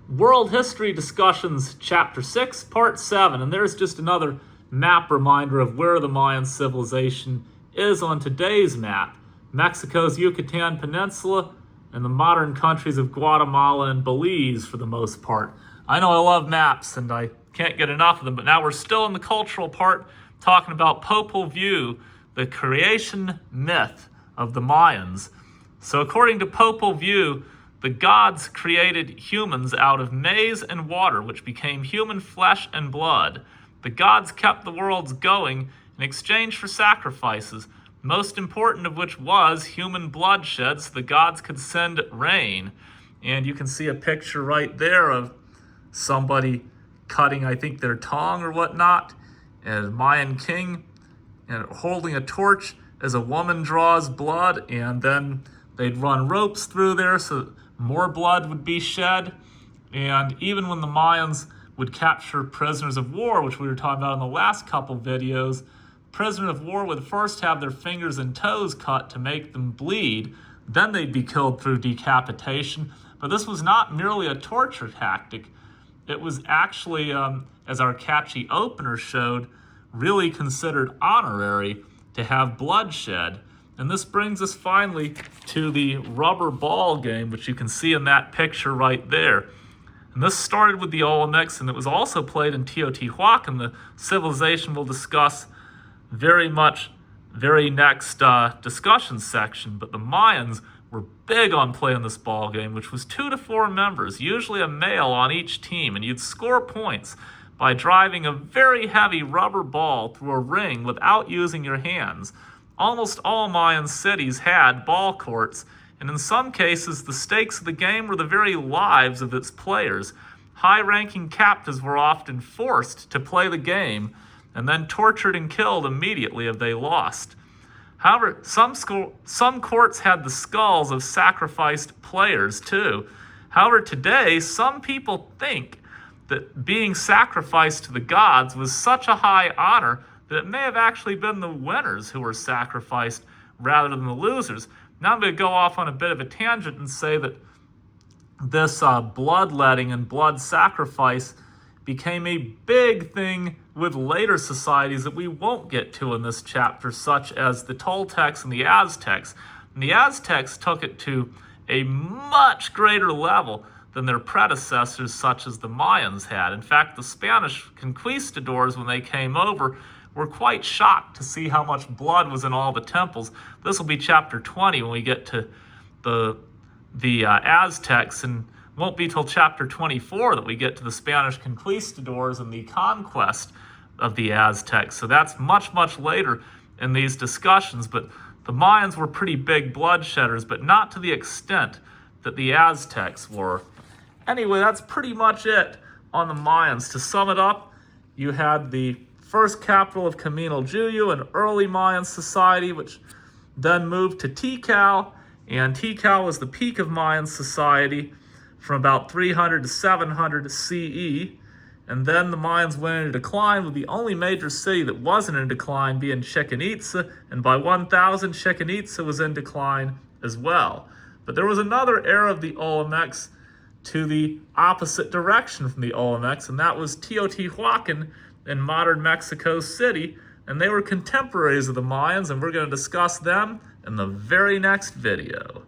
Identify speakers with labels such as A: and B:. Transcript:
A: World History Discussions, Chapter 6, Part 7, and there's just another map reminder of where the Mayan civilization is on today's map. Mexico's Yucatan Peninsula and the modern countries of Guatemala and Belize for the most part. I know I love maps and I can't get enough of them, but now we're still in the cultural part talking about Popol Vuh, the creation myth of the Mayans. So according to Popol Vuh, the gods created humans out of maize and water, which became human flesh and blood. The gods kept the worlds going in exchange for sacrifices, most important of which was human bloodshed, so the gods could send rain. And you can see a picture right there of somebody cutting, I think, their tongue or whatnot, and a Mayan king, and holding a torch as a woman draws blood, and then they'd run ropes through there so more blood would be shed. And even when the Mayans would capture prisoners of war, which we were talking about in the last couple videos, prisoners of war would first have their fingers and toes cut to make them bleed. Then they'd be killed through decapitation. But this was not merely a torture tactic. It was actually, as our catchy opener showed, really considered honorary to have bloodshed. And this brings us finally to the rubber ball game, which you can see in that picture right there. And this started with the Olmecs, and it was also played in Teotihuacan, the civilization we'll discuss very next discussion section. But the Mayans were big on playing this ball game, which was 2 to 4 members, usually a male on each team, and you'd score points by driving a very heavy rubber ball through a ring without using your hands. Almost all Mayan cities had ball courts, and in some cases, the stakes of the game were the very lives of its players. High-ranking captives were often forced to play the game and then tortured and killed immediately if they lost. However, some courts had the skulls of sacrificed players too. However, today, some people think that being sacrificed to the gods was such a high honor that it may have actually been the winners who were sacrificed rather than the losers. Now I'm going to go off on a bit of a tangent and say that this bloodletting and blood sacrifice became a big thing with later societies that we won't get to in this chapter, such as the Toltecs and the Aztecs. And the Aztecs took it to a much greater level than their predecessors, such as the Mayans had. In fact, the Spanish conquistadors, when they came over, were quite shocked to see how much blood was in all the temples. This will be chapter 20 when we get to the Aztecs, and won't be till chapter 24 that we get to the Spanish conquistadors and the conquest of the Aztecs. So that's much later in these discussions, but the Mayans were pretty big bloodshedders, but not to the extent that the Aztecs were. Anyway, that's pretty much it on the Mayans. To sum it up, you had the first capital of Camino-Juyu, an early Mayan society, which then moved to Tikal, and Tikal was the peak of Mayan society from about 300 to 700 CE, and then the Mayans went into decline, with the only major city that wasn't in decline being Chichen Itza, and by 1000, Chichen Itza was in decline as well. But there was another era of the Olmecs to the opposite direction from the Olmecs, and that was Teotihuacan in modern Mexico City, and they were contemporaries of the Mayans, and we're going to discuss them in the very next video.